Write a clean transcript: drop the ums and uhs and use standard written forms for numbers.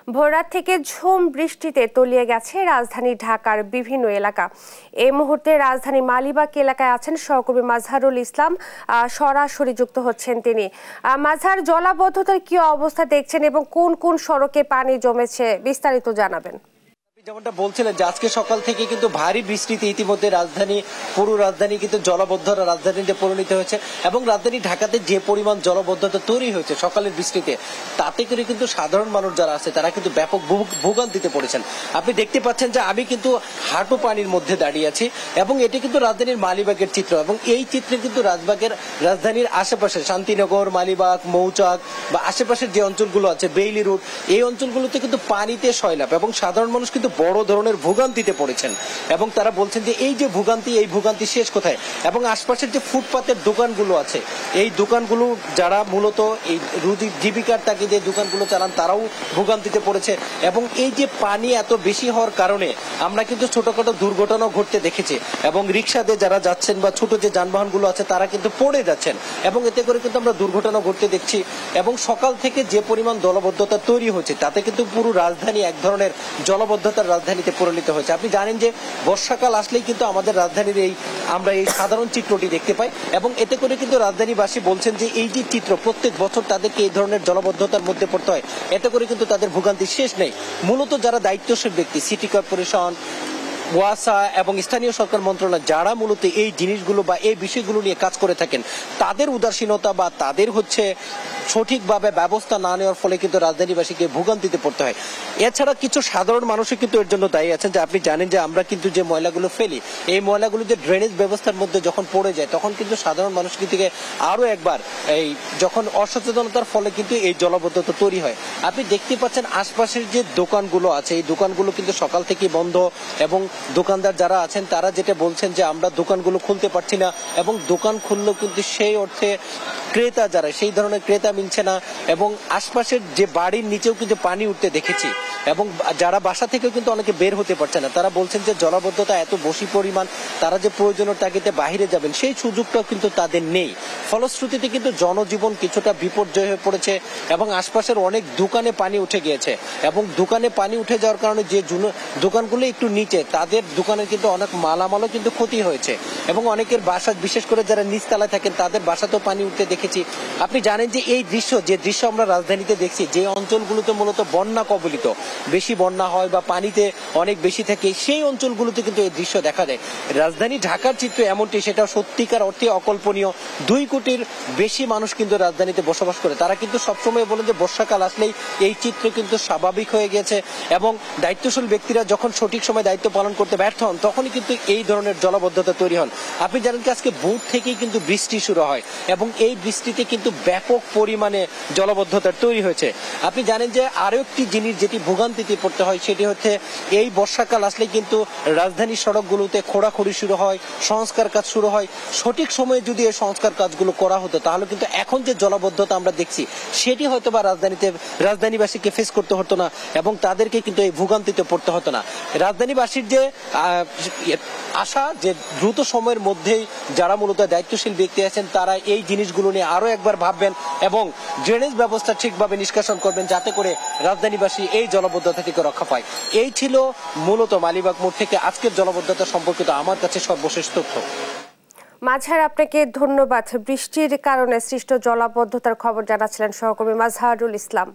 ভোররাত থেকে ঝুম বৃষ্টিতে তলিয়ে গেছে রাজধানী ঢাকার বিভিন্ন এলাকা। এই মুহূর্তে রাজধানী মালিবাগ এলাকায় আছেন সহকর্মী মাজহারুল ইসলাম, সরাসরি যুক্ত হচ্ছেন তিনি। মাজহার, জলাবদ্ধতার কি অবস্থা দেখছেন এবং কোন কোন সড়কে পানি জমেছে বিস্তারিত জানাবেন। যেমনটা বলছিলেন যে আজকে সকাল থেকে কিন্তু ভারী বৃষ্টিতে ইতিমধ্যে পুরো রাজধানী কিন্তু জলাবদ্ধতা রাজধানীতে পরিণত হয়েছে এবং রাজধানী ঢাকাতে যে পরিমাণ জলাবদ্ধতা তৈরি হয়েছে সকালের বৃষ্টিতে, তাতে করে কিন্তু সাধারণ মানুষ যারা আছে তারা কিন্তু ব্যাপক ভোগান্তিতে পড়েছেন। আপনি দেখতে পাচ্ছেন যে আমি কিন্তু হাঁটু পানির মধ্যে দাঁড়িয়ে আছি এবং এটি কিন্তু রাজধানীর মালিবাগের চিত্র এবং এই চিত্রে কিন্তু রাজধানীর আশেপাশে শান্তিনগর, মালিবাগ, মৌচাক বা আশেপাশের যে অঞ্চলগুলো আছে, বেইলি রোড, এই অঞ্চলগুলোতে কিন্তু পানিতে সয়লাভ এবং সাধারণ মানুষ কিন্তু বড় ধরনের ভোগান্তিতে পড়েছেন এবং তারা বলছেন যে এই যে ভোগান্তি শেষ কোথায়। এবং আশপাশের যে ফুটপাতের দোকানগুলো আছে, এই দোকানগুলো যারা মূলত এই জীবিকার তাগিদে দোকানগুলো চালান তারাও ভোগান্তিতে পড়েছে এবং এই যে পানি এত বেশি হওয়ার কারণে আমরা কিন্তু ছোটখাটো দুর্ঘটনাও ঘটতে দেখেছি এবং রিক্সাতে যারা যাচ্ছেন বা ছোট যে যানবাহনগুলো আছে তারা কিন্তু পড়ে যাচ্ছেন এবং এতে করে কিন্তু আমরা দুর্ঘটনা ঘটতে দেখছি। এবং সকাল থেকে যে পরিমাণ জলাবদ্ধতা তৈরি হয়েছে তাতে কিন্তু পুরো রাজধানী এক ধরনের জলাবদ্ধতার রাজধানীতে পরিণত হয়েছে। আপনি জানেন যে বর্ষাকাল আসলেই কিন্তু আমাদের রাজধানীর আমরা এই সাধারণ চিত্রটি দেখতে পাই এবং এতে করে কিন্তু রাজধানীবাসী বলছেন যে এই যে চিত্র প্রত্যেক বছর তাদেরকে এই ধরনের জলাবদ্ধতার মধ্যে পড়তে হয়, এতে করে কিন্তু তাদের ভোগান্তি শেষ নেই। মূলত যারা দায়িত্বশীল ব্যক্তি, সিটি কর্পোরেশন, ওয়াসা এবং স্থানীয় সরকার মন্ত্রণালয় যারা মূলত এই জিনিসগুলো বা এই বিষয়গুলো নিয়ে কাজ করে থাকেন, তাদের উদাসীনতা বা তাদের সঠিকভাবে ব্যবস্থা না নেওয়ার ফলে কিন্তু রাজধানীবাসীকে ভোগান্তিতে পড়তে হয়। এছাড়া কিছু সাধারণ মানুষও কিন্তু এর জন্য দায়ী আছেন। যে আপনি জানেন যে আমরা কিন্তু যে ময়লাগুলো ফেলি, এই ময়লাগুলো যে ড্রেনেজ ব্যবস্থার মধ্যে যখন পড়ে যায় তখন কিন্তু সাধারণ মানুষ কিন্তু আরো একবার যখন অসচেতনতার ফলে কিন্তু এই জলাবদ্ধতা তৈরি হয়। আপনি দেখতে পাচ্ছেন আশপাশের যে দোকানগুলো আছে এই দোকানগুলো কিন্তু সকাল থেকেই বন্ধ এবং দোকানদার যারা আছেন তারা যেটা বলছেন যে আমরা দোকানগুলো খুলতে পারছি না এবং দোকান খুললেও কিন্তু সেই অর্থে ক্রেতা যারা সেই ধরনের ক্রেতা মিলছে না এবং আশপাশের যে বাড়ির নিচেও কিন্তু পানি উঠতে দেখেছি এবং যারা বাসা থেকে কিন্তু অনেকে বের হতে পারছে না। তারা বলছেন যে জলাবদ্ধতা এত বেশি পরিমাণ, তারা যে প্রয়োজনীয় তাগিদে বাহিরে যাবেন সেই সুযোগটাও কিন্তু তাদের নেই। ফলশ্রুতিতে কিন্তু জনজীবন কিছুটা বিপর্যয় হয়ে পড়েছে এবং আশপাশের অনেক দোকানে পানি উঠে গিয়েছে এবং দোকানে পানি উঠে যাওয়ার কারণে যে দোকানগুলো একটু নিচে তাদের দোকানের কিন্তু অনেক মালামালও কিন্তু ক্ষতি হয়েছে এবং অনেকের বাসা, বিশেষ করে যারা নিচতলায় থাকেন তাদের বাসাতেও পানি উঠতে দেখেছি। আপনি জানেন যে এই যে দৃশ্য আমরা রাজধানীতে দেখছি, যে অঞ্চলগুলোতে মূলত বন্যা কবলিত, বেশি বন্যা হয় বা পানিতে অনেক বেশি থাকে, সেই অঞ্চলগুলোতে কিন্তু এই দৃশ্য দেখা যায়। রাজধানী ঢাকার চিত্র এমনটি, সেটা সত্যিকার অর্থে অকল্পনীয়। 2 কোটির বেশি মানুষ কিন্তু রাজধানীতে বসবাস করে। তারা কিন্তু সবসময় বলেন যে বর্ষাকাল আসলেই এই চিত্র কিন্তু স্বাভাবিক হয়ে গেছে এবং দায়িত্বশীল ব্যক্তিরা যখন সঠিক সময় দায়িত্ব পালন করতে ব্যর্থ হন তখনই কিন্তু এই ধরনের জলাবদ্ধতা তৈরি হন। আপনি জানেন কি আজকে ভোর থেকেই কিন্তু বৃষ্টি শুরু হয় এবং এই বৃষ্টিতে কিন্তু ব্যাপক পরিমাণে জলাবদ্ধতা তৈরি হয়েছে। আপনি জানেন যে আরো একটি জিনিস যেটি ভোগান্তিতে পড়তে হয় সেটি হচ্ছে এই বর্ষাকাল আসলে কিন্তু রাজধানীর সড়কগুলোতে খোঁড়াখুড়ি শুরু হয়, সংস্কার কাজ শুরু হয়। সঠিক সময়ে যদি এই সংস্কার কাজগুলো করা হতো তাহলে কিন্তু এখন যে জলাবদ্ধতা আমরা দেখছি সেটি হয়তো বা রাজধানীবাসীকে ফেস করতে হতো না এবং তাদেরকে কিন্তু এই ভোগান্তিতে পড়তে হতো না। রাজধানীবাসীর যে আশা যে দ্রুত সময়ের মধ্যেই যারা মূলত দায়িত্বশীল ব্যক্তি আছেন তারা এই জিনিসগুলো নিয়ে আরো একবার ভাববেন এবং ড্রেনেজ ব্যবস্থা ঠিকভাবে নিষ্কাশন করবেন যাতে করে রাজধানীবাসী এই জলাবদ্ধতা থেকে রক্ষা পায়। এই ছিল মূলত মালিবাগ মোড় থেকে আজকের জলাবদ্ধতা সম্পর্কিত আমার কাছে সর্বশেষ তথ্য। মাজহার, আপনাকে ধন্যবাদ। বৃষ্টির কারণে সৃষ্ট জলাবদ্ধতার খবর জানাচ্ছিলেন সহকর্মী মাজহারুল ইসলাম।